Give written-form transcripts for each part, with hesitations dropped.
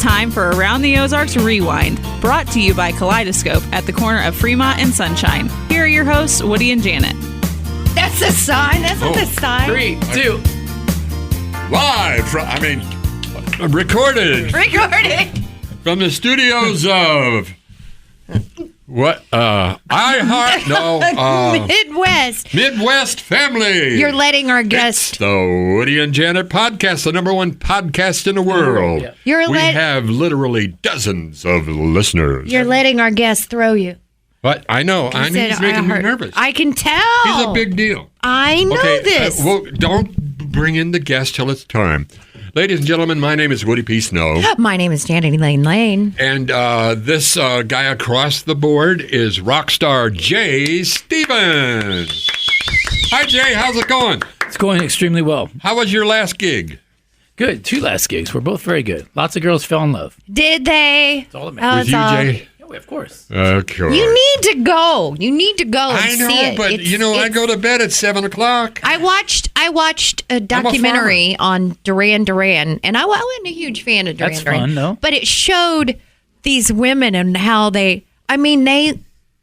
time for Around the Ozarks Rewind, brought to you by Kaleidoscope at the corner of Fremont and Sunshine. Here are your hosts, Woody and Janet. That's the sign. That's not the sign. 3, 2. Live recorded from the studios of Midwest Family. You're letting our guests. It's the Woody and Janet podcast, the number one podcast in the world. Yeah. We have literally dozens of listeners. You're letting our guests throw you. But I know. He's making me nervous. I can tell. He's a big deal. I know this. Well, don't bring in the guest till it's time. Ladies and gentlemen, my name is Woody P. Snow. My name is Janet Lane. And this guy across the board is rock star Jay Stevens. Hi, Jay. How's it going? It's going extremely well. How was your last gig? Good. 2 last gigs were both very good. Lots of girls fell in love. Did they? That's all that matters. Was you, Jay? Oh, of course. Of course. You need to go. You need to go and see it. I know, but I go to bed at 7 o'clock. I watched a documentary on Duran Duran, and I wasn't a huge fan of Duran Duran. That's fun, no? But it showed these women and how they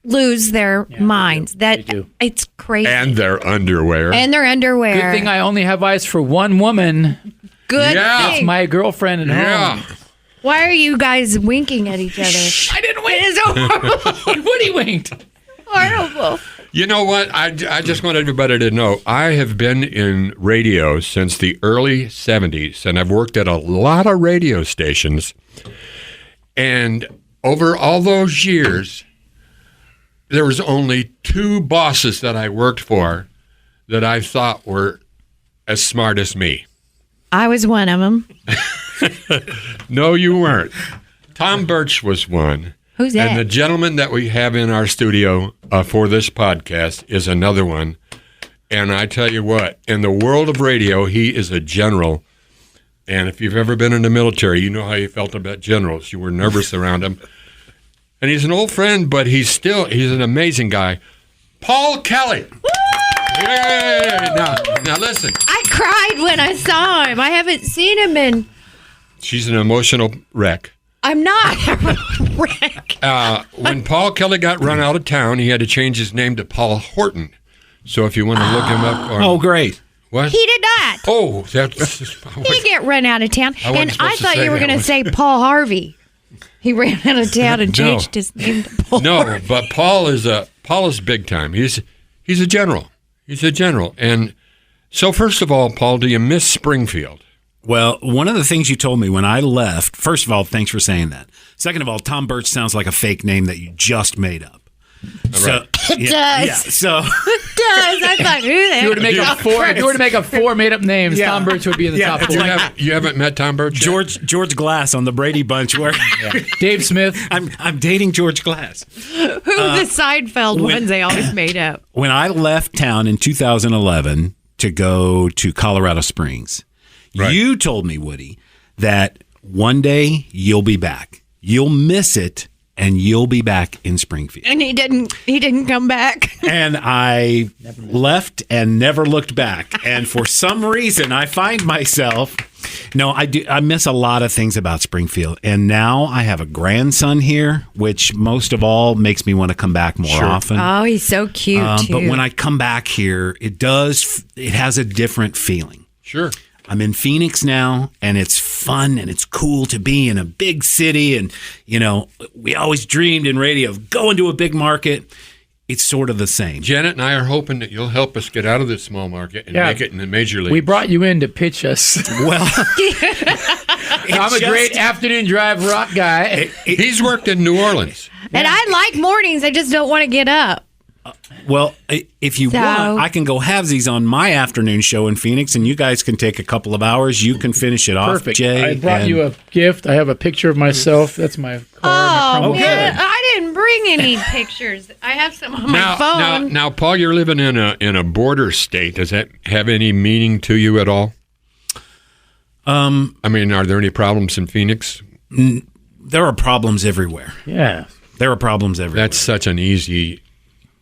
lose their minds. They do. It's crazy. And their underwear. Good thing I only have eyes for one woman. Good Yeah. thing. It's my girlfriend at home. Why are you guys winking at each other? I didn't wink. It is horrible. Woody winked. Horrible. You know what? I just want everybody to know I have been in radio since the early 70s, and I've worked at a lot of radio stations. And over all those years, there was only 2 bosses that I worked for that I thought were as smart as me. I was one of them. No, you weren't. Tom Birch was one. Who's that? And the gentleman that we have in our studio for this podcast is another one. And I tell you what, in the world of radio, he is a general. And if you've ever been in the military, you know how you felt about generals. You were nervous around him. And he's an old friend, but he's an amazing guy. Paul Kelly. Yay! Now listen. I cried when I saw him. I haven't seen him in... She's an emotional wreck. I'm not a wreck. When Paul Kelly got run out of town, he had to change his name to Paul Horton. So if you want to look him up... Oh, great. What? He did not. Oh, that's... He didn't get run out of town. And I supposed to thought say you were that going to say Paul Harvey. He ran out of town and changed his name to Paul Harvey. but Paul is big time. He's a general. He's a general. And so first of all, Paul, do you miss Springfield? Well, one of the things you told me when I left, first of all, thanks for saying that. Second of all, Tom Birch sounds like a fake name that you just made up. So, It does. Yeah, so It does. I thought, who the If you were to make up 4 made-up names, Tom Birch would be in the top 4. You haven't met Tom Birch yet? George Glass on the Brady Bunch. Where Dave Smith. I'm dating George Glass. Who the Seinfeld ones they always made up. When I left town in 2011 to go to Colorado Springs, Right. You told me, Woody, that one day you'll be back. You'll miss it, and you'll be back in Springfield. And he didn't come back. And I left and never looked back. And for some reason, I find myself... No, I do. I miss a lot of things about Springfield. And now I have a grandson here, which most of all makes me want to come back more often. Oh, he's so cute, too. But when I come back here, it has a different feeling. Sure. I'm in Phoenix now, and it's fun and it's cool to be in a big city. And, we always dreamed in radio of going to a big market. It's sort of the same. Janet and I are hoping that you'll help us get out of this small market and make it in the major league. We brought you in to pitch us. Well, I'm a great afternoon drive rock guy. He's worked in New Orleans. And I like mornings. I just don't want to get up. Well, if you want, I can go halvesies on my afternoon show in Phoenix, and you guys can take a couple of hours. You can finish it off, Perfect. Jay. I brought you a gift. I have a picture of myself. That's my car. Oh, man. I didn't bring any pictures. I have some on my phone. Now, Paul, you're living in a border state. Does that have any meaning to you at all? I mean, are there any problems in Phoenix? There are problems everywhere. Yeah. There are problems everywhere. That's such an easy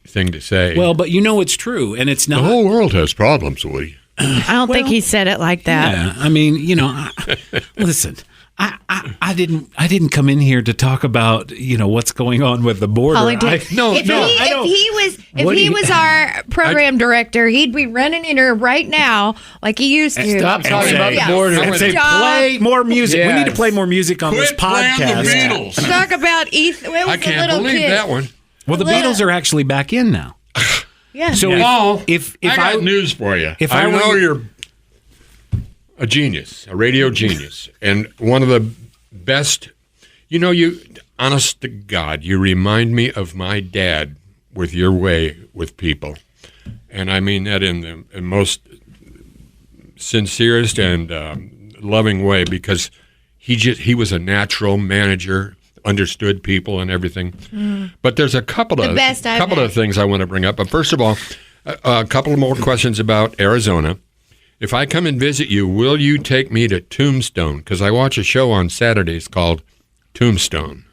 thing to say. Well, but it's true, and it's not. The whole world has problems, Woody. I don't think he said it like that. Yeah, I mean, listen, I didn't come in here to talk about what's going on with the border. Politics. If he was our program director, he'd be running in here right now like he used to. Stop talking about the border. And say, play more music. Yes. We need to play more music on this podcast. The Beatles. Talk about Ethan. I can't believe that one. Well, the Beatles are actually back in now. Yeah. So if I got news for you. If I know you're a genius, a radio genius, and one of the best, you, honest to God, you remind me of my dad with your way with people. And I mean that in the most sincerest and loving way, because he was a natural manager, understood people and everything. But there's a couple of things I want to bring up. But first of all, a couple of more questions about Arizona. If I come and visit you, will you take me to Tombstone? Because I watch a show on Saturdays called Tombstone.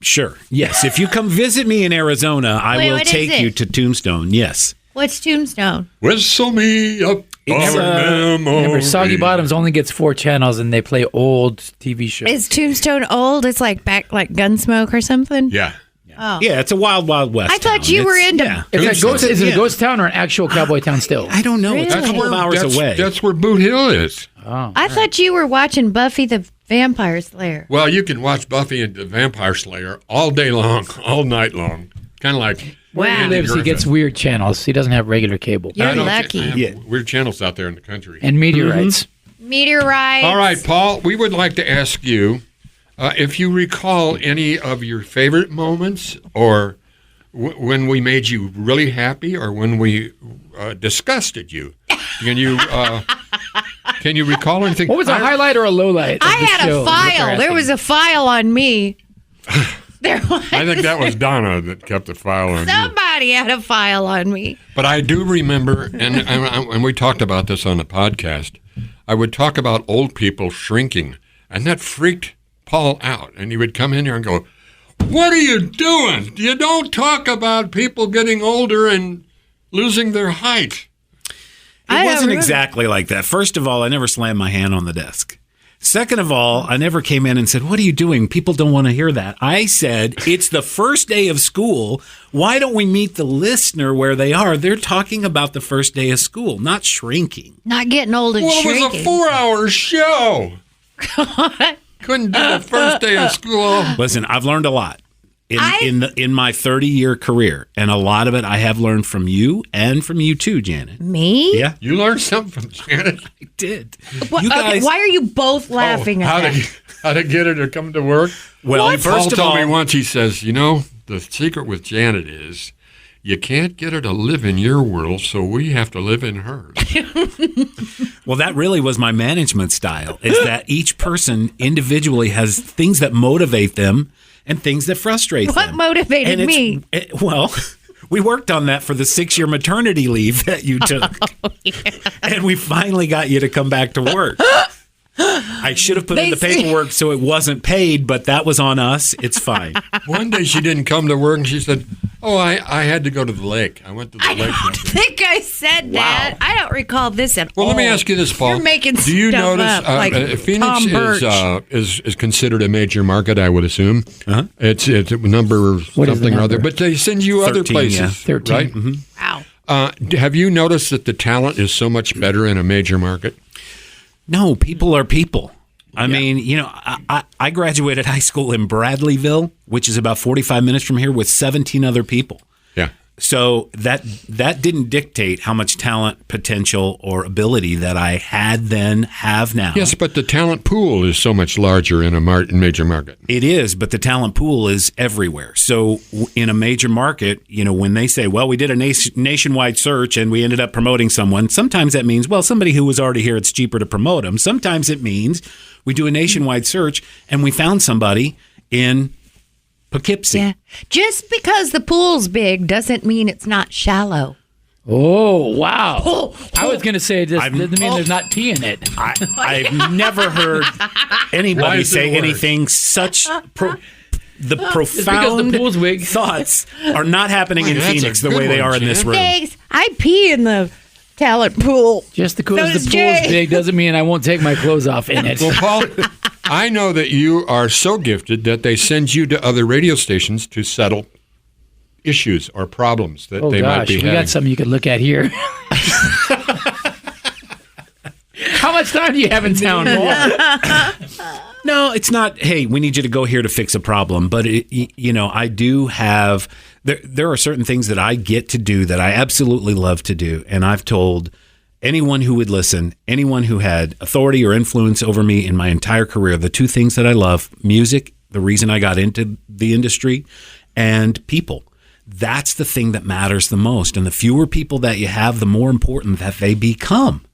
Sure. Yes. If you come visit me in Arizona, I will take you to Tombstone. Yes. What's Tombstone? Whistle me up. Remember, Soggy Bottoms only gets 4 channels, and they play old TV shows. Is Tombstone old? It's like Gunsmoke or something? Yeah. Oh. Yeah, it's a wild, wild west. I thought you were into. Is it a ghost town or an actual cowboy town still? I don't know. Really? It's a couple of hours away. That's where Boot Hill is. Oh, I thought you were watching Buffy the Vampire Slayer. Well, you can watch Buffy and the Vampire Slayer all day long, all night long. Kind of like where he lives, he gets weird channels. He doesn't have regular cable. You're lucky. I have weird channels out there in the country. And meteorites. Meteorites. All right, Paul, we would like to ask you if you recall any of your favorite moments, or when we made you really happy, or when we disgusted you. Can you recall anything? What was a highlight or a low light? I had a file. There was a file on me. There was. I think that was Donna that kept the file on you. Somebody had a file on me. But I do remember, and we talked about this on the podcast, I would talk about old people shrinking, and that freaked Paul out. And he would come in here and go, "What are you doing? You don't talk about people getting older and losing their height." It wasn't exactly like that. First of all, I never slammed my hand on the desk. Second of all, I never came in and said, "What are you doing? People don't want to hear that." I said, "It's the first day of school. Why don't we meet the listener where they are? They're talking about the first day of school, not shrinking. Not getting old and shrinking. Well, it was a 4-hour show. Couldn't do the first day of school. Listen, I've learned a lot in my 30-year career, and a lot of it I have learned from you and from you too, Janet. Me? Yeah, you learned something from Janet. I did. You guys, why are you both laughing at that? How to get her to come to work? Well, Paul first of all, told me once. He says, the secret with Janet is you can't get her to live in your world, so we have to live in hers. Well, that really was my management style, is that each person individually has things that motivate them and things that frustrate them. What motivated me? Well, we worked on that for the 6-year maternity leave that you took. And we finally got you to come back to work. I should have put in the paperwork so it wasn't paid, but that was on us. It's fine. One day she didn't come to work and she said, I had to go to the lake. I went to the lake. I don't think I said that. I don't recall this at all. Well, let me ask you this, Paul. You're making Do you stuff notice up, like Phoenix Tom Birch. is considered a major market, I would assume. Uh-huh. It's a number What is the something or other. number? But they send you 13, other places, yeah. 13. right? Wow. Have you noticed that the talent is so much better in a major market? No, people are people. I mean, I graduated high school in Bradleyville, which is about 45 minutes from here, with 17 other people. Yeah. So that didn't dictate how much talent, potential, or ability that I had then, have now. Yes, but the talent pool is so much larger in a major market. It is, but the talent pool is everywhere. So in a major market, when they say, well, we did a nationwide search and we ended up promoting someone, sometimes that means, well, somebody who was already here, it's cheaper to promote them. Sometimes it means we do a nationwide search and we found somebody in Poughkeepsie. Yeah. Just because the pool's big doesn't mean it's not shallow. Oh, wow. I was going to say this doesn't mean there's not pee in it. I've never heard anybody say anything such the profound the pool's big. thoughts are not happening in that's Phoenix a the way good they one, are in this Jan. room. Thanks. I pee in the talent pool. Just because So the does pool's Jay. big doesn't mean I won't take my clothes off in it. Well, Paul, I know that you are so gifted that they send you to other radio stations to settle issues or problems that they might be we having. got something you could look at here. How much time do you have in town, Paul? No, it's not, hey, we need you to go here to fix a problem. But, I do have, there are certain things that I get to do that I absolutely love to do. And I've told anyone who would listen, anyone who had authority or influence over me in my entire career, the two things that I love, music, the reason I got into the industry, and people. That's the thing that matters the most. And the fewer people that you have, the more important that they become.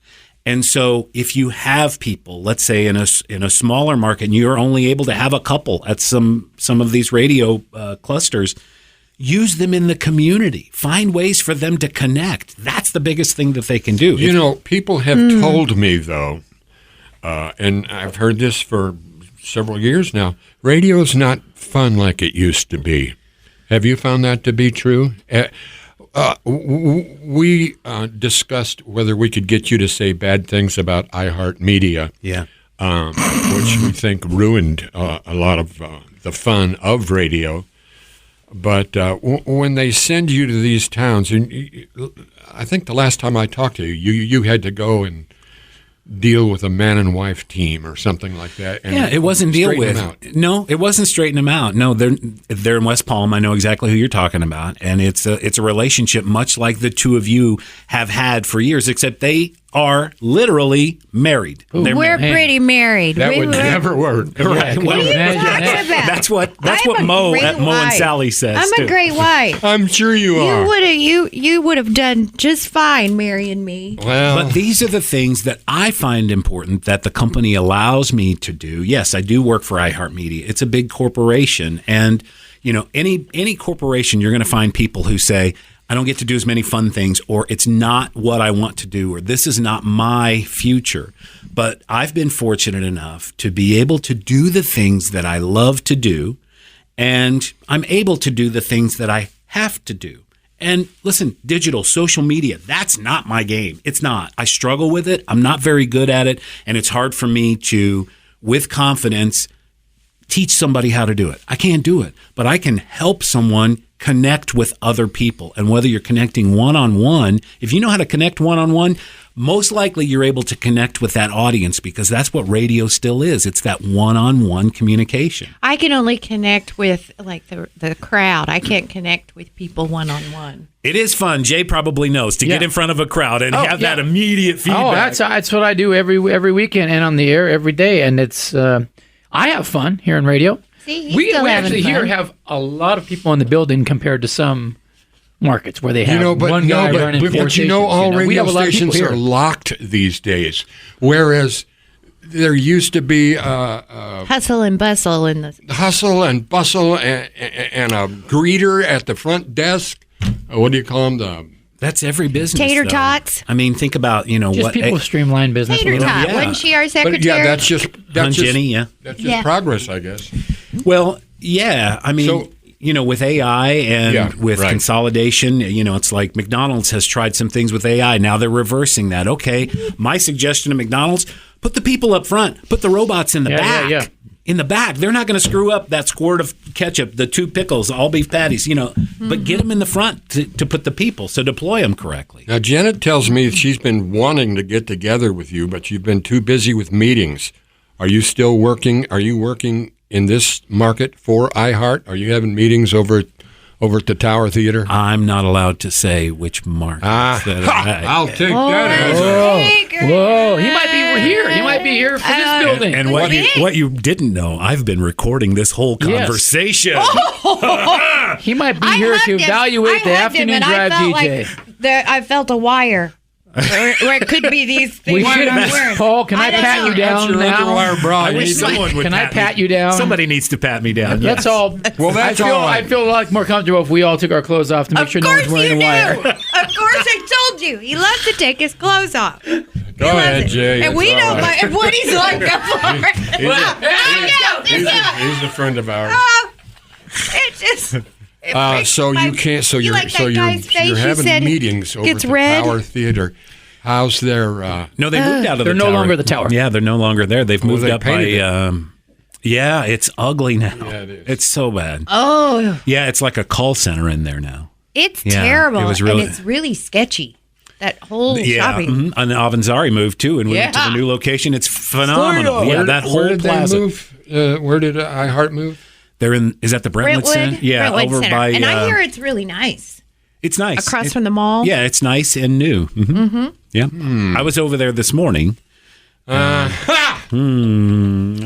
And so if you have people, let's say in a smaller market, and you're only able to have a couple at some of these radio clusters, use them in the community. Find ways for them to connect. That's the biggest thing that they can do. People have told me, though, and I've heard this for several years now, radio's not fun like it used to be. Have you found that to be true? We discussed whether we could get you to say bad things about iHeartMedia, which we think ruined a lot of the fun of radio. But when they send you to these towns, and I think the last time I talked to you, you had to go and deal with a man and wife team or something like that. And it wasn't deal with. No, it wasn't straighten them out. No, they're in West Palm. I know exactly who you're talking about, and it's a relationship much like the two of you have had for years, except they are literally married. We're pretty married. That would never work. Right. What are you talking about? That's what Mo and Sally says. I'm a great wife. I'm sure you are. You would have done just fine marrying me. Well, but these are the things that I find important that the company allows me to do. Yes, I do work for iHeartMedia. It's a big corporation, and any corporation, you're going to find people who say, I don't get to do as many fun things, or it's not what I want to do, or this is not my future. But I've been fortunate enough to be able to do the things that I love to do, and I'm able to do the things that I have to do. And listen, digital, social media, that's not my game. It's not. I struggle with it. I'm not very good at it, and it's hard for me to, with confidence, teach somebody how to do it. I can't do it, but I can help someone connect with other people. And whether you're connecting one-on-one, if you know how to connect one-on-one, most likely you're able to connect with that audience, because that's what radio still is. It's that one-on-one communication. I can only connect with the crowd. I can't connect with people one-on-one. It is fun. Jay probably knows to get in front of a crowd and have that immediate feedback. Oh, that's what I do every weekend and on the air every day. And it's I have fun here in radio. See, we actually here have a lot of people in the building compared to some markets where they have one guy running four stations. All radio stations are locked these days, whereas there used to be hustle and bustle in the hustle and bustle and a greeter at the front desk. What do you call them? That's every business. Tater tots. I mean, think about just people streamline business. Tater tot. Yeah. Wasn't she our secretary? But yeah, that's just Jenny. That's just progress, I guess. Well, yeah. I mean, with AI and with consolidation, it's like McDonald's has tried some things with AI. Now they're reversing that. Okay, my suggestion to McDonald's: put the people up front, put the robots in the back. Yeah. In the back, they're not going to screw up that squirt of ketchup, the 2 pickles, all beef patties, but get them in the front to put the people, so deploy them correctly. Now, Janet tells me she's been wanting to get together with you, but you've been too busy with meetings. Are you still working? Are you working in this market for iHeart? Are you having meetings over at the Tower Theater? I'm not allowed to say which market. I'll take that. Whoa, he might be here. He might be here for this building. And what you didn't know, I've been recording this whole conversation. Yes. He might be here to evaluate the afternoon drive DJ. I felt a wire. Where it could be these things. Paul, can I pat you down now? I wish someone would. Can I pat you down? Somebody needs to pat me down. That's all. Well, I feel a lot more comfortable if we all took our clothes off to make sure no one's wearing a wire. Of course I told you. He loves to take his clothes off. Go ahead, Jay. And we know what he's like before. He's a friend of ours. It's just... So you're having meetings over at the Tower Theater. How's their? No, they moved out of the tower. They're no longer the tower. Yeah, they're no longer there. They've moved they up by. Yeah, it's ugly now. Yeah, it is. It's so bad. Oh, Yeah, it's like a call center in there now. it's Yeah, terrible. it was really- and it's really sketchy. That whole Yeah, shopping. and Avanzari moved too, and we went to the Yeah. new location. It's phenomenal. Yeah, that whole where did plaza. they move? Where did iHeart move? They're in. Is that the Brentwood Center? Brentwood, Yeah, Brentwood over Center. by. And I hear it's really nice. It's nice Across from the mall. Yeah, it's nice and new. Mm-hmm. Yeah, I was over there this morning. I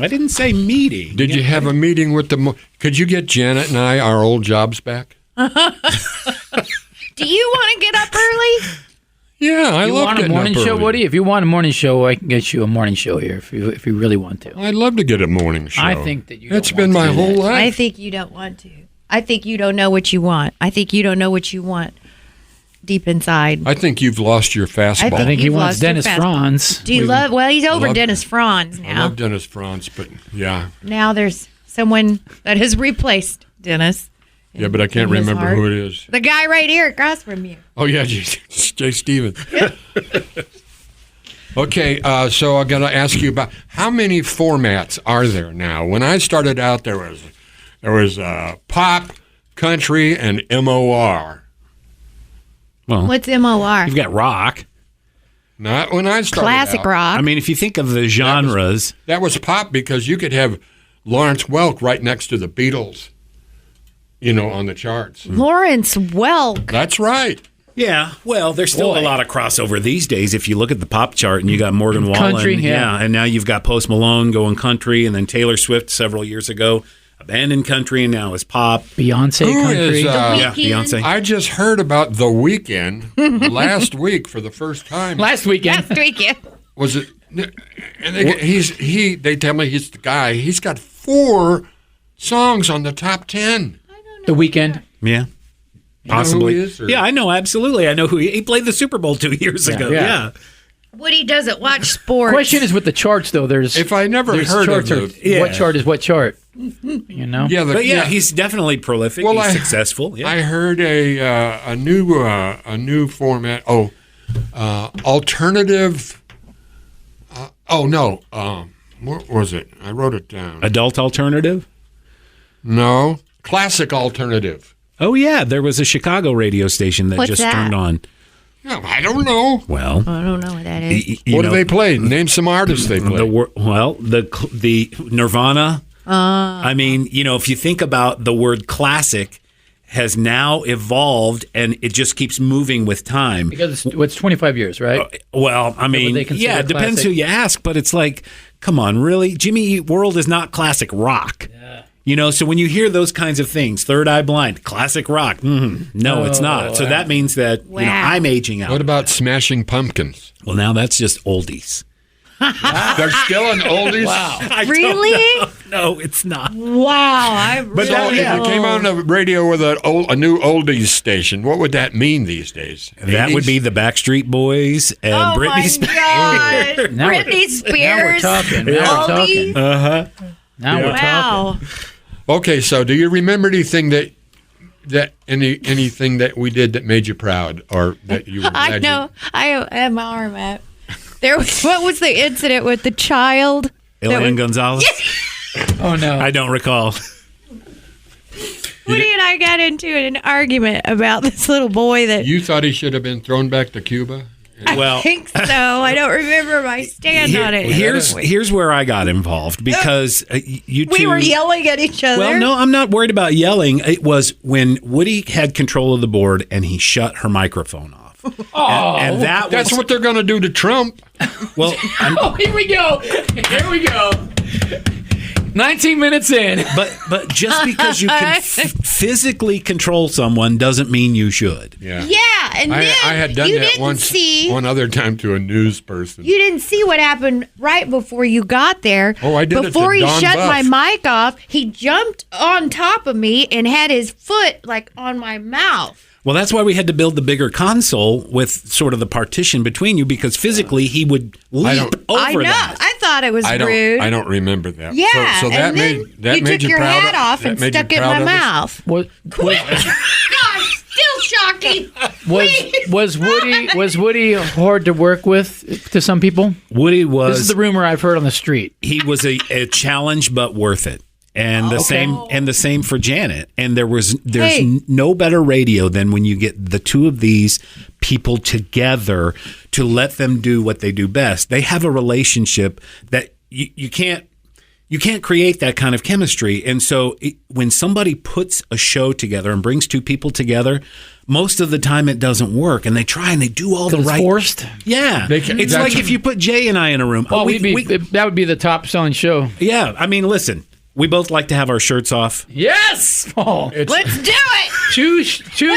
didn't say meeting. Did you have a meeting with the? Could you get Janet and I our old jobs back? Do you want to get up early? Yeah, I You love want a getting morning up show, early. Woody? If you want a morning show, I can get you a morning show here if you really want to. I'd love to get a morning show. I think that you. That's don't been want my to do whole that. life. I think you don't want to. I think you don't know what you want. I think you don't know what you want deep inside. I think you've lost your fastball. I think he You've wants lost your Dennis fast- Franz. Do you love? Well, he's over love- Dennis Franz I now. love Dennis Franz, but yeah. Now there's someone that has replaced Dennis. Yeah, but I can't in his remember heart. who it is. The guy right here across from you. Oh, yeah, Jay Stevens. Okay, so I got to ask you about how many formats are there now? When I started out, there was pop, country, and MOR. Well, What's MOR? you've got rock. Not when I started Classic out. rock. I mean, if you think of the genres, That was pop because you could have Lawrence Welk right next to the Beatles, on the charts. Lawrence Welk. That's right. yeah. Well, there's still Boy. a lot of crossover these days. If you look at the pop chart, and you got Morgan Wallen, Country, yeah. and now you've got Post Malone going country, and then Taylor Swift several years ago abandoned country, and now is pop. Beyonce Who country. is, Yeah, Weeknd. Beyonce. I just heard about The Weeknd last week for the first time. Last weekend. Last weekend. Was it? And they tell me he's the guy. He's got 4 songs on the top 10. The weekend. Yeah. know Possibly. who he is, or- Yeah, I know, absolutely. I know who he played the Super Bowl 2 years ago. yeah. Yeah. Woody doesn't watch sports. Question is with the charts though. There's If I never there's heard of charts the, are- what chart is what chart? You know. yeah, But yeah, he's definitely prolific. Well, he's I- successful. Yeah. I heard a new format. Alternative. What was it? I wrote it down. Adult alternative? No, classic alternative. Oh, yeah. There was a Chicago radio station that What's just that? turned on. No, I don't know. Well, I don't know what that is. What do they play? Name some artists they play. the Nirvana. I mean, if you think about the word classic has now evolved and it just keeps moving with time. Because it's 25 years, right? Well, I mean, they consider yeah, it depends who classic? you ask, but it's like, come on, really? Jimmy Eat World is not classic rock. Yeah. So when you hear those kinds of things, Third Eye Blind, classic rock, no, it's not. So that means that I'm aging out. What about Smashing Pumpkins? Well, now that's just oldies. They're still an oldies. Wow. Really? No, it's not. Wow. But if it came on the radio with a new oldies station, what would that mean these days? That would 80s? be the Backstreet Boys and Oh Britney my Spears. God. Now we're- Britney Spears. Now we're talking. Now we're Oldies. talking. Now we're talking. Wow. Okay, so do you remember anything anything that we did that made you proud, or that you were glad I know. I have my arm up. What was the incident with the child? Elian Gonzalez? Oh no. I don't recall. Woody and I got into an argument about this little boy that You thought he should have been thrown back to Cuba? Well, I think so. I don't remember my stand on it. here's where I got involved because you two. We were yelling at each other. Well, no, I'm not worried about yelling. It was when Woody had control of the board and he shut her microphone off. And that That's was what they're going to do to Trump. well. Oh, here we go. Here we go. 19 minutes in. But just because you can physically control someone doesn't mean you should. Yeah. Yeah, and I then had done you that didn't once, see. one other time to a news person. You didn't see what happened right before you got there. Oh, I did it to Before he Don shut Buff. my mic off, he jumped on top of me and had his foot like on my mouth. Well, that's why we had to build the bigger console with sort of the partition between you because physically he would leap over I know. that. I thought it was I rude. don't remember that. Yeah, So that and then made that you made took your proud hat off that and made you stuck it in proud my of us? mouth. What, God, still shocking. Was Woody hard to work with to some people? Woody was. This is the rumor I've heard on the street. He was a challenge, but worth it. And the same for Janet. And there's no better radio than when you get the two of these people together to let them do what they do best. They have a relationship that you can't create that kind of chemistry. And so when somebody puts a show together and brings two people together, most of the time it doesn't work. And they try and they do all the right. Forced? Yeah. It's like if you put Jay and I in a room. Oh, that would be the top selling show. Yeah. I mean, listen. We both like to have our shirts off. Yes, Paul. Let's do it. Two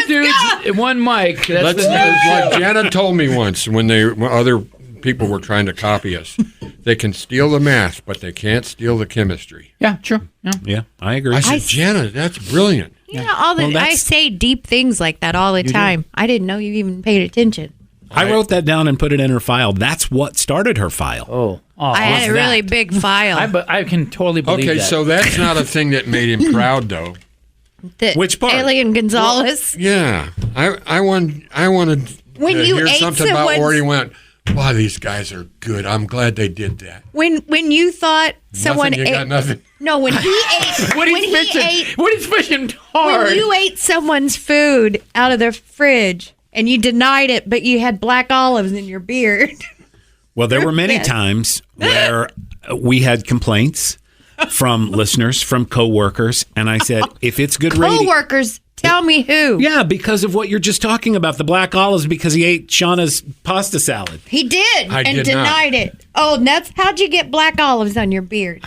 dudes, one mic. That's like Janet told me once when other people were trying to copy us. They can steal the math, but they can't steal the chemistry. Yeah, true. Yeah, I agree. I said, Janet, that's brilliant. I say deep things like that all the time. I didn't know you even paid attention. I wrote that down and put it in her file. That's what started her file. Oh, I had a really big file. I can totally believe that. Okay, so that's not a thing that made him proud, though. Which part? Alien Gonzalez. Well, yeah, I wanted when to you hear ate something about where he went. Wow, these guys are good. I'm glad they did that. When you thought someone nothing, you ate, got nothing. No, when he ate, Woody's fishing hard. When you ate someone's food out of the fridge and you denied it, but you had black olives in your beard. Well, there were many times where we had complaints from listeners, from coworkers, and I said, if it's good radio... Coworkers, tell me who. Yeah, because of what you're just talking about, the black olives, because he ate Shauna's pasta salad. He did, I did denied it. Oh, and how'd you get black olives on your beard?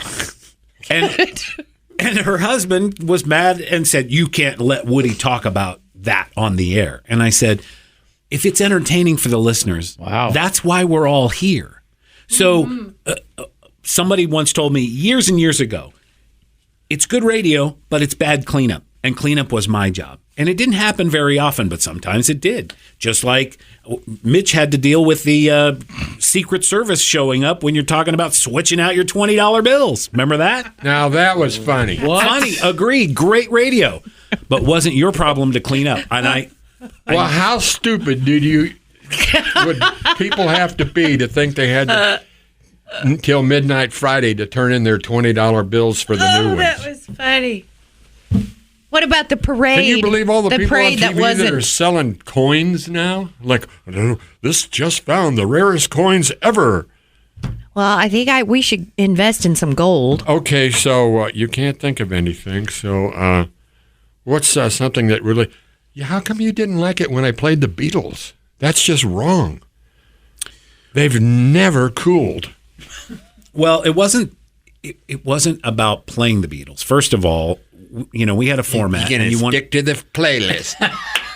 And her husband was mad and said, you can't let Woody talk about that on the air. And I said, if it's entertaining for the listeners, that's why we're all here. So somebody once told me years and years ago, it's good radio, but it's bad cleanup. And cleanup was my job. And it didn't happen very often, but sometimes it did. Just like Mitch had to deal with the Secret Service showing up when you're talking about switching out your $20 bills. Remember that? Now, that was funny. What? Funny. Agreed. Great radio. But wasn't your problem to clean up. And well, how stupid would people have to be to think they had to until midnight Friday to turn in their $20 bills for the new ones? That was funny. What about the parade? Can you believe all the people on TV that are wasn't selling coins now? Like, this just found the rarest coins ever. Well, I think we should invest in some gold. Okay, so you can't think of anything. So what's something that really... Yeah, how come you didn't like it when I played the Beatles? That's just wrong. They've never cooled. Well, it wasn't about playing the Beatles. First of all, we had a format. You're going to stick to the playlist.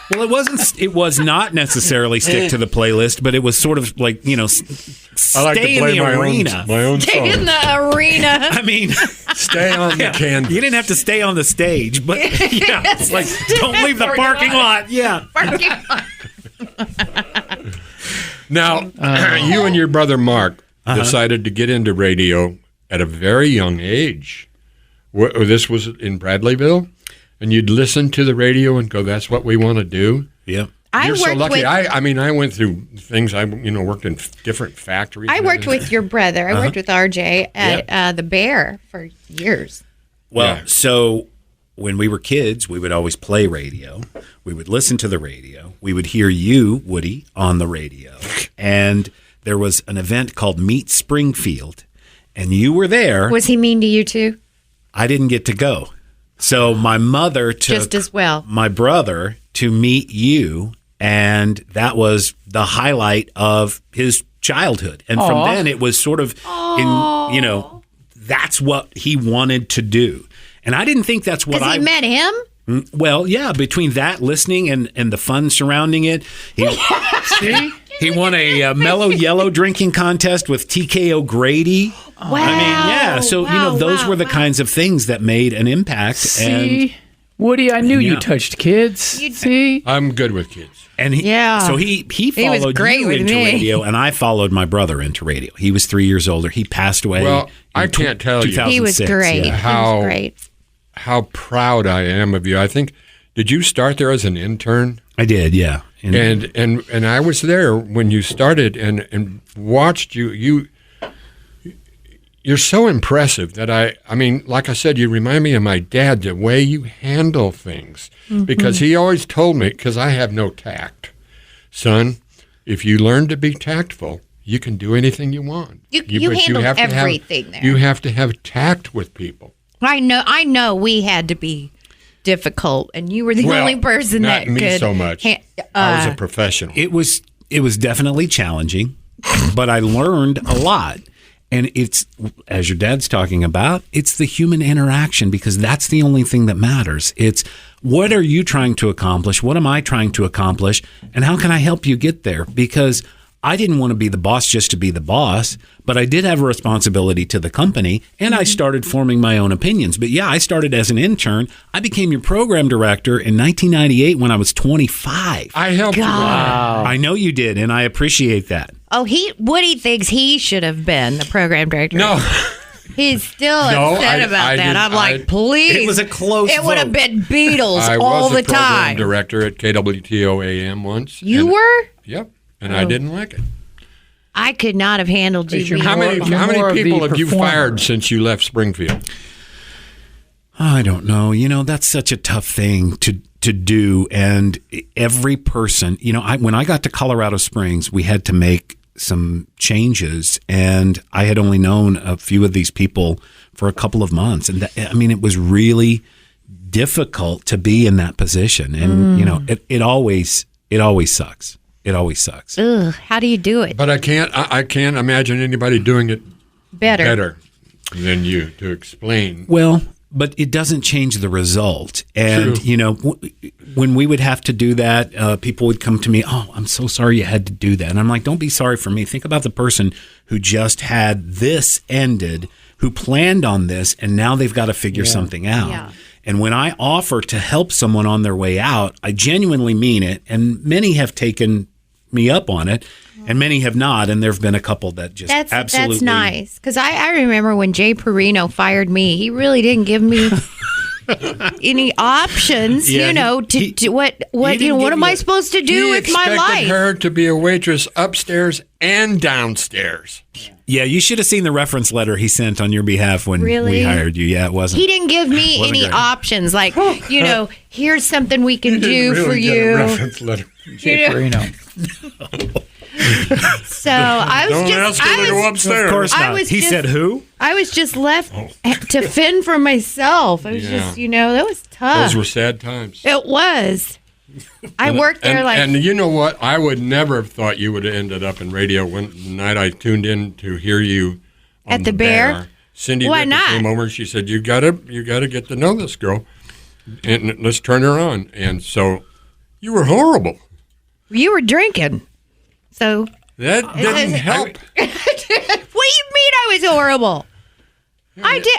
Well, it was not necessarily stick to the playlist, but it was sort of like, stay in the arena. My own Stay songs. in the arena. I mean, stay on the canvas. You didn't have to stay on the stage, but it's like, don't leave the parking lot. Yeah. Parking lot. Now, you and your brother Mark decided to get into radio at a very young age. This was in Bradleyville, and you'd listen to the radio and go, "That's what we want to do." Yeah, you're so lucky. I went through things. I worked in different factories. I worked with your brother. I worked with RJ at the Bear for years. Well, so when we were kids, we would always play radio. We would listen to the radio. We would hear you, Woody, on the radio, and there was an event called Meet Springfield, and you were there. Was he mean to you too? I didn't get to go. So my mother took just as well my brother to meet you, and that was the highlight of his childhood. And from then it was sort of, that's what he wanted to do. And I didn't think that's what I met him. Well, yeah, between that, listening, and the fun surrounding it. He won a Mellow Yellow drinking contest with TK O'Grady. Wow. I mean, yeah. So, those were the kinds of things that made an impact. See? Woody, I knew you touched kids. See? I'm good with kids. And so he followed you into radio, and I followed my brother into radio. He was 3 years older. He passed away. Well, I can't tell you. He was great. Yeah. How proud I am of you. I think Did you start there as an intern? I did, yeah. And I was there when you started and watched you. You're so impressive that I mean, like I said, you remind me of my dad, the way you handle things. Because he always told me, because I have no tact, son, if you learn to be tactful, you can do anything you want. You handle everything there. You have to have tact with people. I know we had to be difficult, and you were the only person that not could. me so much. I was a professional. It was definitely challenging, but I learned a lot. And it's, as your dad's talking about, it's the human interaction, because that's the only thing that matters. It's, what are you trying to accomplish? What am I trying to accomplish? And how can I help you get there? Because I didn't want to be the boss just to be the boss, but I did have a responsibility to the company, and I started forming my own opinions. But yeah, I started as an intern. I became your program director in 1998 when I was 25. I helped you. Wow. I know you did, and I appreciate that. Oh, Woody thinks he should have been the program director. No. He's still upset about that. I'm like, please. It was a close It would have been Beatles all the time. I was a program director at KWTO AM once. You were? Yep. And I didn't like it. I could not have handled you. How many people have you fired since you left Springfield? I don't know. You know, that's such a tough thing to do. And every person, you know, when I got to Colorado Springs, we had to make some changes. And I had only known a few of these people for a couple of months. And it was really difficult to be in that position. And, you know, it always sucks. It always sucks. Ugh, how do you do it? But I can't imagine anybody doing it better than you to explain. Well, but it doesn't change the result. And, you know, when we would have to do that, people would come to me, oh, I'm so sorry you had to do that. And I'm like, don't be sorry for me. Think about the person who just had this ended, who planned on this, and now they've got to figure something out. Yeah. And when I offer to help someone on their way out, I genuinely mean it. And many have taken me up on it, and many have not. And there have been a couple that just absolutely. That's nice, because I remember when Jay Perino fired me, he really didn't give me any options. Yeah, you know, what am I supposed to do with my life? He expected her to be a waitress upstairs and downstairs. Yeah, you should have seen the reference letter he sent on your behalf when we hired you. Yeah, it wasn't. He didn't give me any options, like, you know, here's something we can do for you. A reference letter. Jay Perino. So I was ask her to go upstairs. Of course not. He said who? I was just left to fend for myself. I was just, you know, that was tough. Those were sad times. It was. I worked there and you know what? I would never have thought you would have ended up in radio. One night I tuned in to hear you on at the Bear. Cindy came over and she said, "You gotta get to know this girl, and let's turn her on." And so you were horrible. You were drinking, so that didn't help. What do you mean I was horrible? I did.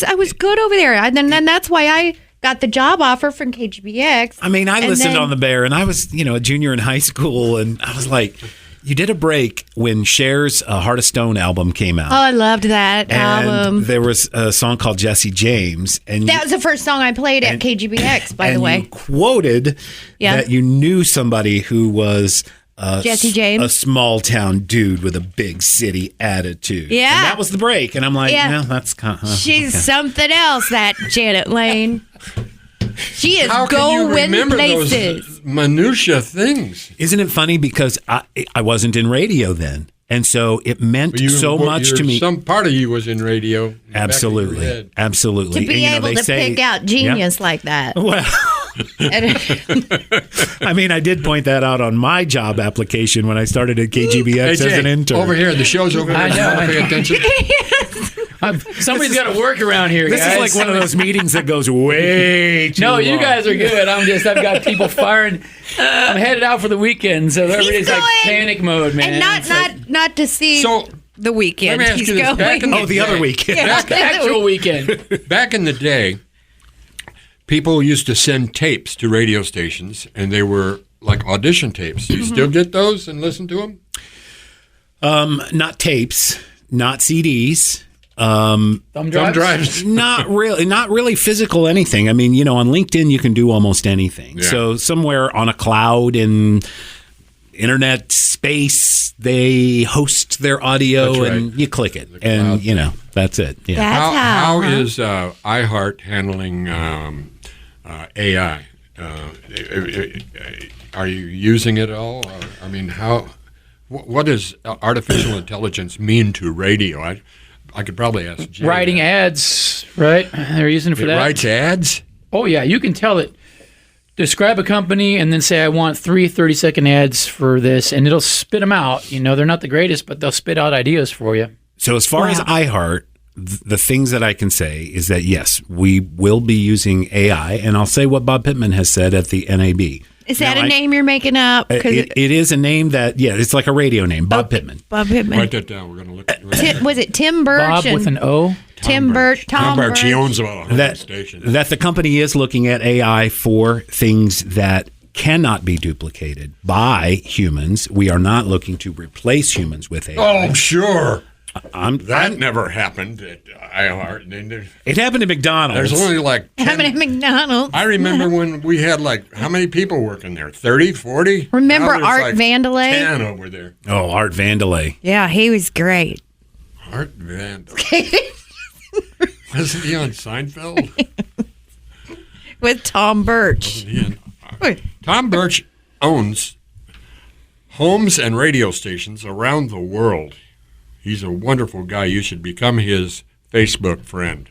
I was good over there, and then that's why I got the job offer from KGBX. I mean, I listened on the Bear, and I was, you know, a junior in high school, and I was like, you did a break when Cher's Heart of Stone album came out. Oh, I loved that album. There was a song called Jesse James. And that was the first song I played at KGBX, by the way. You quoted that you knew somebody who was Jesse James, a small town dude with a big city attitude. Yeah. And that was the break. And I'm like, yeah, that's kind of... She's something else, that Janet Lane. She is How can you remember places. Those minutia things? Isn't it funny? Because I wasn't in radio then. And so it meant so much to me. Some part of you was in radio. Absolutely. Absolutely. To be able to pick out genius like that. Well, I mean, I did point that out on my job application when I started at KGBX as an intern. Over here, the show's over here. I know. Pay attention. Somebody's got to work around here, guys. This is like one of those meetings that goes way too long. You guys are good. I've got people firing. I'm headed out for the weekend, so everybody's like panic mode, man. And not to see the weekend. Let me ask you this. The other weekend. The actual weekend. Back in the day, people used to send tapes to radio stations, and they were like audition tapes. Do you still get those and listen to them? Not tapes, not CDs. Thumb drives? Not really physical anything. I mean, on LinkedIn you can do almost anything. Yeah. So somewhere on a cloud in internet space, they host their audio. That's right. And you click it, and that's it. Yeah. That's How is iHeart handling AI? Are you using it at all? I mean, what does artificial intelligence mean to radio? I could probably ask Jay. Writing ads, right? They're using it for that. It writes ads? Oh, yeah. You can tell it, describe a company, and then say, I want 3 30-second ads for this, and it'll spit them out. They're not the greatest, but they'll spit out ideas for you. So as far as iHeart, the things that I can say is that, yes, we will be using AI, and I'll say what Bob Pittman has said at the NAB. Is that a name you're making up? It is a name that, it's like a radio name, Bob Pittman. Bob Pittman. Write that down. We're going to look at it. Was it Tim Birch? Bob with an O? Tom Birch. He owns about 100 stations. That the company is looking at AI for things that cannot be duplicated by humans. We are not looking to replace humans with AI. Oh, sure. That never happened at iHeart. It happened at McDonald's. There's only like 10. Happened at McDonald's. I remember when we had how many people working there? 30, 40? Remember Now there's Art Vandelay? 10 over there. Oh, Art Vandelay. Yeah, he was great. Art Vandelay. Wasn't he on Seinfeld? With Tom Birch. Tom Birch owns homes and radio stations around the world. He's a wonderful guy. You should become his Facebook friend.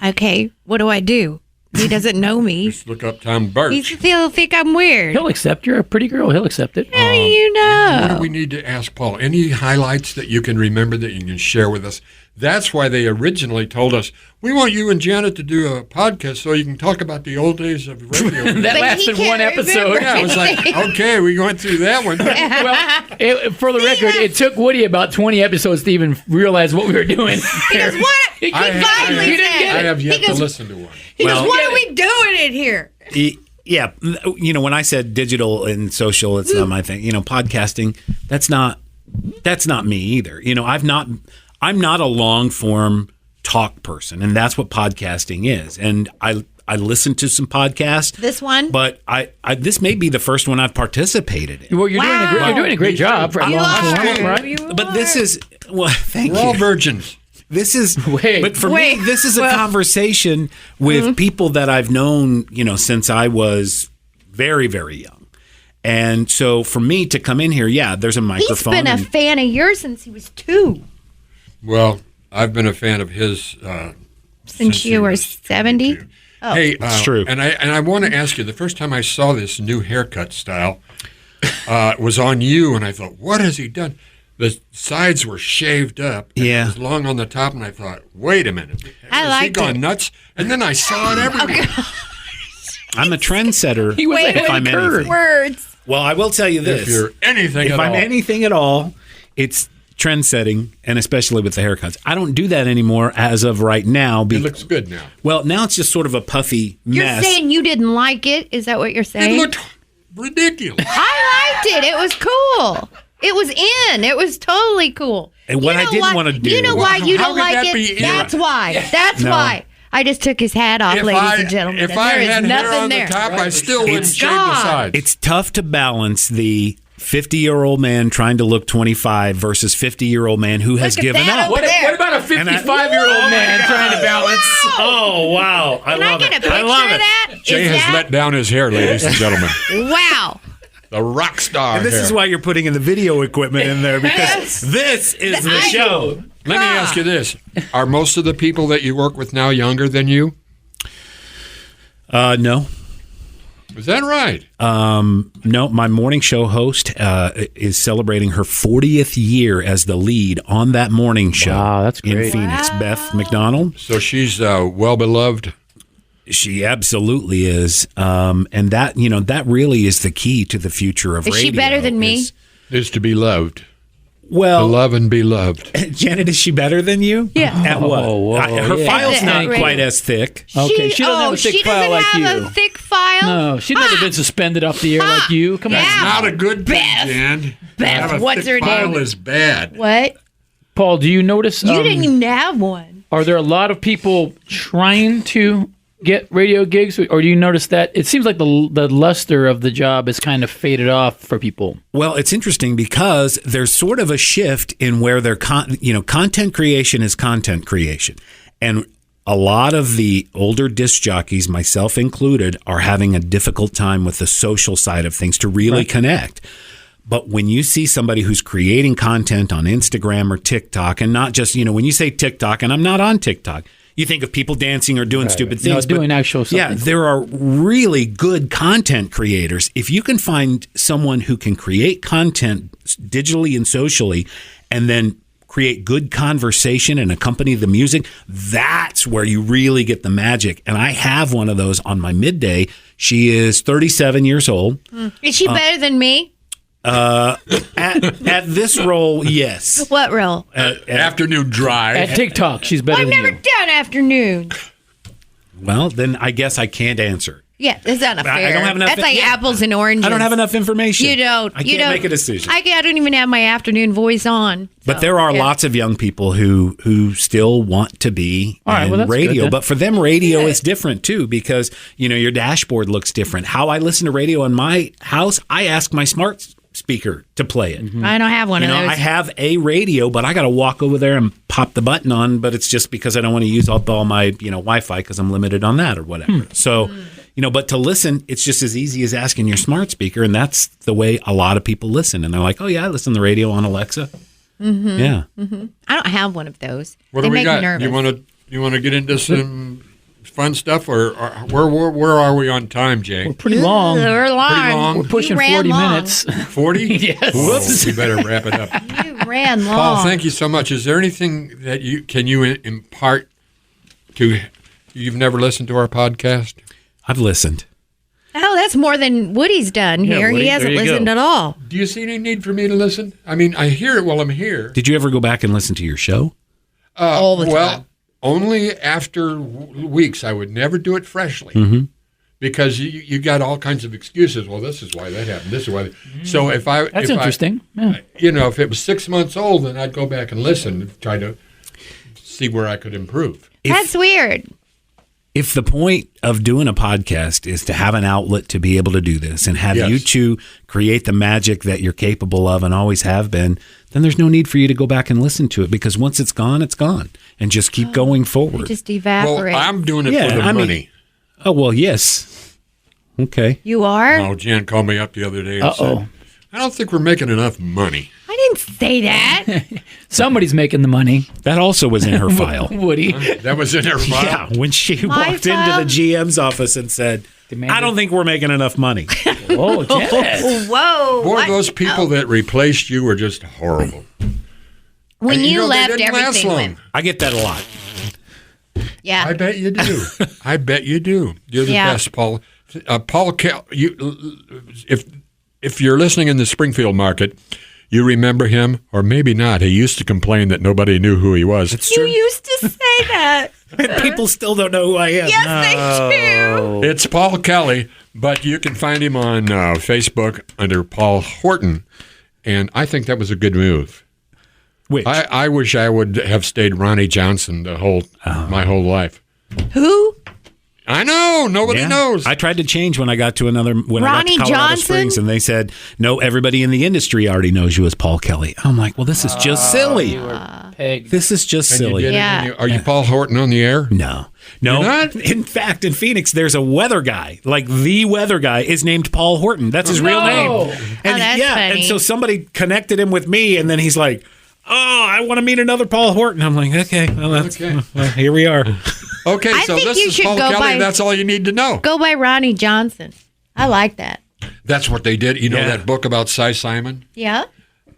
Okay, what do I do? He doesn't know me. Just look up Tom Birch. He'll think I'm weird. He'll accept. You're a pretty girl. He'll accept it. How do you know? What do we need to ask Paul? Any highlights that you can remember that you can share with us? That's why they originally told us, we want you and Janet to do a podcast so you can talk about the old days of radio. That But lasted he one can't episode. remember. Yeah, I was like, okay, we went through that one. Well, for the record, it took Woody about 20 episodes to even realize what we were doing. Because what? He finally He didn't said. get I have yet He to goes, listen to one. He Well- goes, what are we doing in here? Yeah, when I said digital and social, it's not my thing. Podcasting, that's not me either. I'm not a long form talk person, and that's what podcasting is. And I listen to some podcasts. This one? But I this may be the first one I've participated in. Well, you're doing a great job for a long form, right? But this is thank We're all you. virgins. This is Wait. but for me, this is a conversation with people that I've known, since I was very, very young. And so for me to come in here, there's a He's microphone. been a fan of yours since he was 2. Well, I've been a fan of his Since you were 70? Oh. Hey, It's true. And I want to ask you, the first time I saw this new haircut style was on you, and I thought, what has he done? The sides were shaved up. And Yeah. It was long on the top, and I thought, wait a minute. I Has he liked gone it. nuts? And then I saw it everywhere. I'm a trendsetter. He was Wait, ahead if of I'm the curve. anything. Words. Well, I will tell you this. If you're anything If at I'm all. anything at all, it's trend setting, and especially with the haircuts. I don't do that anymore as of right now. It looks good now. Well, now it's just sort of a puffy You're mess. saying you didn't like it? Is that what you're saying? It looked ridiculous. I liked it. It was cool. It was in. It was totally cool. And what You I know didn't why- wanna do- You know why you How don't could like that it? be in? That's why. That's No. why. I just took his hat off, ladies and gentlemen. If and I there is had nothing hair on there. the top, I still wouldn't It's shave the gone. sides. It's tough to balance the 50-year-old man trying to look 25 versus 50-year-old man who has Look at given that up. over there. What about a 55-year-old man trying to balance? Oh, wow. Can I get a picture of that? Jay Is has that- let down his hair, ladies and gentlemen. Wow. The rock star And this hair. is why you're putting in the video equipment in there, because this is the show. Let me ask you this. Are most of the people that you work with now younger than you? No. Is that right? No, my morning show host is celebrating her 40th year as the lead on that morning show. Wow, that's in great. Phoenix. Beth McDonald. So she's well beloved. She absolutely is, and that really is the key to the future of Is radio. she better than me? Is to be loved. To Well, love and be loved. Janet, is she better than you? Yeah. At what? Whoa, Her yeah. file's At not radio. quite as thick. Okay, she doesn't have a thick she file doesn't like have you. a thick file? No, she's never been suspended up the air like you. Come Yeah. on. Not a good thing, Beth. Jan. Beth, Have a what's thick her name? file is bad. What? Paul, do you notice? You didn't even have one. Are there a lot of people trying to get radio gigs, or do you notice that it seems like the luster of the job is kind of faded off for people? Well, it's interesting because there's sort of a shift in where their content creation is content creation. And a lot of the older disc jockeys, myself included, are having a difficult time with the social side of things to really connect. But when you see somebody who's creating content on Instagram or TikTok, and not just, when you say TikTok, and I'm not on TikTok, you think of people dancing or doing stupid things. No, doing actual something. Yeah, there are really good content creators. If you can find someone who can create content digitally and socially and then create good conversation and accompany the music, that's where you really get the magic. And I have one of those on my midday. She is 37 years old. Is she better than me? At this role, yes. What role? Afternoon drive. At TikTok, she's better I've than never you. done afternoon. Well, then I guess I can't answer. Yeah, that's not fair. I don't have enough. That's like apples and oranges. I don't have enough information. You don't. I can't make a decision. I don't even have my afternoon voice on. But there are lots of young people who still want to be in radio. But for them, radio is different too because your dashboard looks different. How I listen to radio in my house, I ask my smart speaker to play it. I don't have one of those. I have a radio, but I got to walk over there and pop the button on. But it's just because I don't want to use up all my Wi-Fi because I'm limited on that or whatever. So. But to listen, it's just as easy as asking your smart speaker, and that's the way a lot of people listen. And they're like, "Oh yeah, I listen to the radio on Alexa." Mm-hmm. Yeah, I don't have one of those. What they do we make got? me nervous. You want to get into some fun stuff, or where are we on time, Jay? We're pretty long. We're long. Pretty long. We're pushing You ran 40 long. minutes. 40? Yes. Whoops. We better wrap it up. You ran long. Paul, thank you so much. Is there anything that you impart to? You've never listened to our podcast? I've listened. Oh, that's more than Woody's done Yeah, here. Woody, He hasn't there you listened go. at all. Do you see any need for me to listen? I mean, I hear it while I'm here. Did you ever go back and listen to your show? All the time. Well, only after weeks. I would never do it freshly because you got all kinds of excuses. Well, this is why that happened. This is why. So That's interesting. Yeah. If it was 6 months old, then I'd go back and listen and try to see where I could improve. That's weird. If the point of doing a podcast is to have an outlet to be able to do this and have you two create the magic that you're capable of and always have been, then there's no need for you to go back and listen to it because once it's gone, and just keep going forward. Just evaporate. Well, I'm doing it for the money. Oh, well, yes. Okay. You are? Oh, Jan called me up the other day and said, I don't think we're making enough money. I didn't say that. Somebody's making the money. That also was in her file. Woody. That was in her file. Yeah, when she My walked file? into the GM's office and said, I don't think we're making enough money. Oh, Janet. Whoa. Boy, what? those people that replaced you were just horrible. When And, you they left, didn't last everything long. went. I get that a lot. Yeah. I bet you do. I bet you do. You're the Yeah. best, Paul. Paul, if you're listening in the Springfield market, you remember him, or maybe not. He used to complain that nobody knew who he was. You used to say that. People still don't know who I am. Yes, they do. It's Paul Kelly, but you can find him on Facebook under Paul Horton, and I think that was a good move. Which? I wish I would have stayed Ronnie Johnson my whole life. Who? I know. Nobody knows. I tried to change when I got to I got Ronnie to Colorado Johnson? Springs, and they said, no, everybody in the industry already knows you as Paul Kelly. I'm like, well, this is just silly. Pegged. This is just And you silly. did it Yeah. when you- are you Paul Horton on the air? No. You're not? In fact, in Phoenix, there's a weather guy. Like the weather guy is named Paul Horton. That's his real name. And that's and funny. so somebody connected him with me, and then he's like, oh, I want to meet another Paul Horton. I'm like, okay, well, here we are. Okay, I so think this you is should Paul go Kelly. by- That's all you need to know. Go by Ronnie Johnson. I like that. That's what they did. You know Yeah. that book about Cy Simon? Yeah.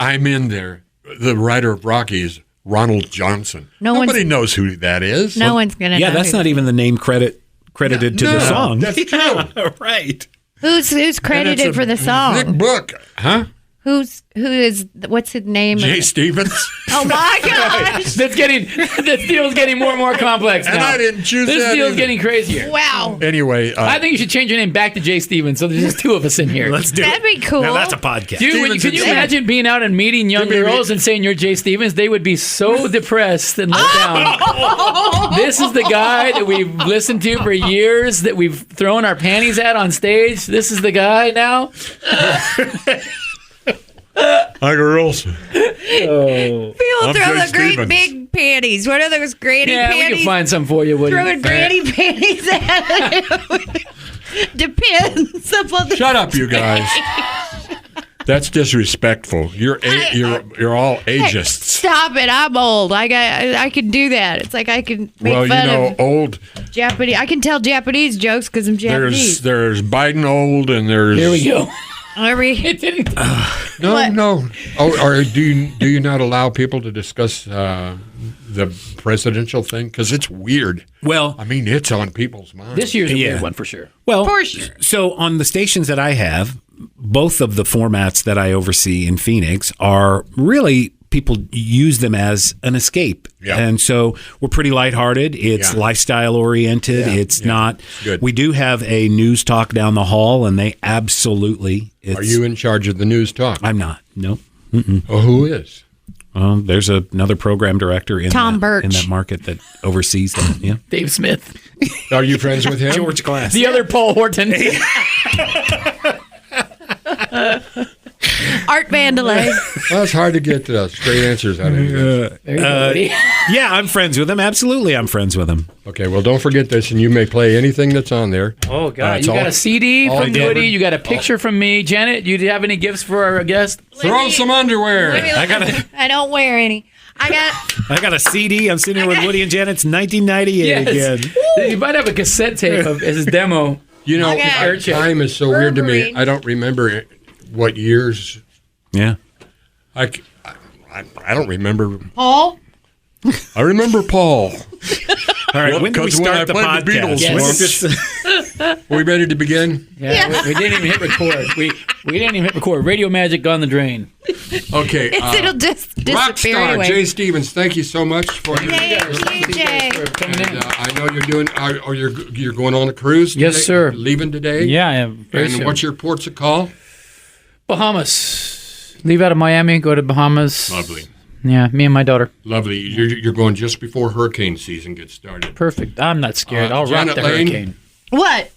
I'm in there. The writer of Rocky is Ronald Johnson. Nobody knows who that is. No one's going to know. Yeah, that's who- not even the name credited to the No, song. that's true. Right. Who's And it's credited a for the thick song? book, huh? What's his name? Jay Stevens. Oh my gosh! This deal's getting more and more complex now. And I didn't choose this that deal's either. getting crazier. Wow. Anyway, I think you should change your name back to Jay Stevens. So there's just two of us in here. Let's do it. That'd be cool. Now that's a podcast. Dude, can you imagine being out and meeting young girls and saying you're Jay Stevens? They would be so depressed and let down. This is the guy that we've listened to for years, that we've thrown our panties at on stage. This is the guy now. hi girls. People I'm throw Jay the great Stevens. big panties. What are those granny Yeah, we panties? can find some for you, Woody. Throwing granny panties at him. Depends upon the. Shut up, you guys. That's disrespectful. You're all ageists. Stop it! I'm old. I can do that. It's like I can make Well, fun of old. Japanese. I can tell Japanese jokes because I'm Japanese. There's Biden old, and there's. Here we go. It didn't. No. Oh, or do you not allow people to discuss the presidential thing? Because it's weird. Well, I mean, it's on people's minds. This year's a Yeah. weird one for sure. Well, For sure. So on the stations that I have, both of the formats that I oversee in Phoenix are really, people use them as an escape. Yeah. And so we're pretty lighthearted. It's Yeah. lifestyle oriented. Yeah. It's not. Good. We do have a news talk down the hall, and they absolutely. Are you in charge of the news talk? I'm not. No. Oh, who is? There's another program director in Tom Birch. in that market that oversees that. Yeah. Dave Smith. Are you friends with him? George Glass. The other Paul Horton. Art Vandelay. Well, it's hard to get straight answers out of you. There you go, Woody. Yeah, I'm friends with him. Absolutely, I'm friends with him. Okay, well, don't forget this, and you may play anything that's on there. Oh, God. It's You got all- a CD all from delivered. Woody. You got a picture from me. Janet, do you have any gifts for our guest? Throw some underwear. I don't wear any. I got a CD. I'm sitting here with Woody and Janet. It's 1998 again. You might have a cassette tape of his demo. You know, Okay. time is so weird to me. Berberine. I don't remember what years. Yeah. I don't remember. Paul? I remember Paul. All right. When do we 'cause when I start the played the podcast? Beatles Yes. When once- is this- Are we ready to begin? Yeah, we didn't even hit record. We didn't even hit record. Radio magic gone the drain. Okay. It'll just disappear Rockstar anyway. Jay Stevens, thank you so much for your. Thank you, Jay. For coming in. And, I know you're doing. You're going on a cruise. Yes, today? sir. Leaving today. Yeah, I am. Very And soon. what's your ports of call? Bahamas. Leave out of Miami, go to Bahamas. Lovely. Yeah, me and my daughter. Lovely. You're going just before hurricane season gets started. Perfect. I'm not scared. I'll rock Janet the Lane. hurricane. What?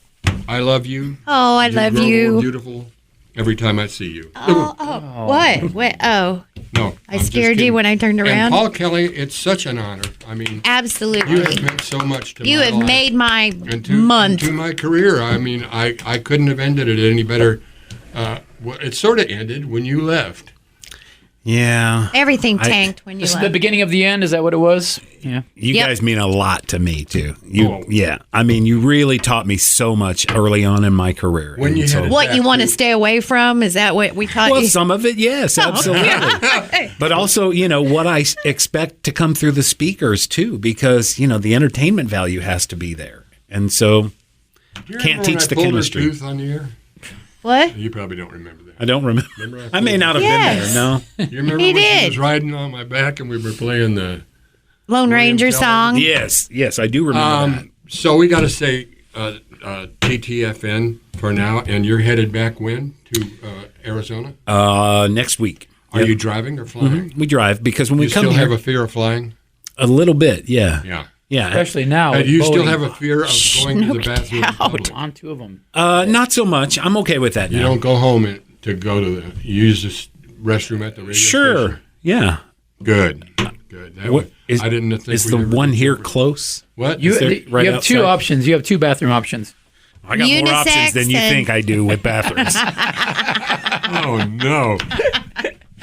I love you. Oh, I You love grow more you. beautiful every time I see you. What? What? Oh, No, I I'm just scared you kidding. when I turned And around. Paul Kelly, it's such an honor. I mean, you have Absolutely. meant so much to You my have life made my and to month. my career. I mean, I couldn't have ended it any better. Well, it sort of ended when you left. Yeah. Everything tanked when you This is the left. beginning of the end. Is that what it was? Yeah. You Yep. guys mean a lot to me too. Oh. Yeah. I mean, you really taught me so much early on in my career. When And you so- had What you want to Back stay away from? Is that what we taught well, you? some of it, yes, absolutely. But also, what I expect to come through the speakers too, because the entertainment value has to be there, and so Do you Can't remember teach when I the pulled chemistry. Her tooth on the air? What? You probably don't remember that. I don't remember. Remember I may not have Yes. been there. No. You remember He when she did. was riding on my back and we were playing the. Lone Ranger Tell song? Yes, I do remember that. So we got to say TTFN for now, and you're headed back when to Arizona? Next week. Are you driving or flying? We drive because when we You come still here, have a fear of flying? a little bit, yeah. Yeah. Especially now. And with you still Boeing. have a fear of going to the bathroom in public? On two of them. Not so much. I'm okay with that You now. don't go home to go to you use this restroom at the radio Sure. station? Yeah. Good. That What was- is? I didn't think is we'd the ever one here discover- close? What? You, there- you right have two outside? options. You have two bathroom options. I got more Unisex options than you and- think I do with bathrooms. Oh no!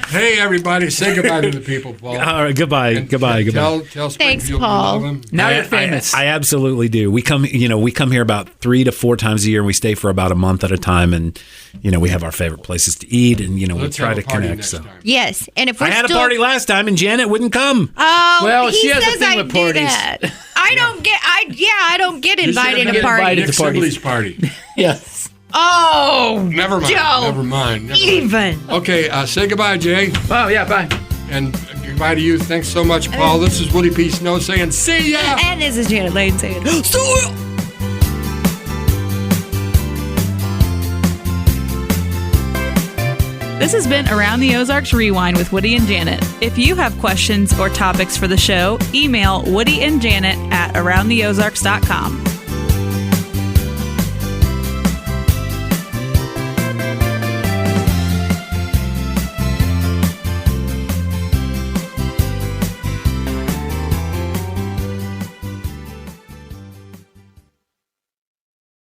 Hey everybody, say goodbye to the people, Paul. All right, goodbye, And goodbye. Tell Thanks, Springfield you Paul. love them. Now you're famous. I absolutely do. We come here about 3 to 4 times a year, and we stay for about a month at a time. And we have our favorite places to eat, and we Let's try have a to party connect. next So time. Yes. And if we're I had still, a party last time, and Janet wouldn't come. Oh, Well, he she has a says thing I with do parties. that. I don't get. I don't get You invited should to have parties. invited Nick to parties. Sibley's party. Yes. Oh, Never mind. don't Never mind. even. Okay, say goodbye, Jay. Oh, yeah, bye. And goodbye to you. Thanks so much, Paul. This is Woody P. Snow saying, see ya. And this is Janet Lane saying, see ya. This has been Around the Ozarks Rewind with Woody and Janet. If you have questions or topics for the show, email Woody and Janet at aroundtheozarks.com.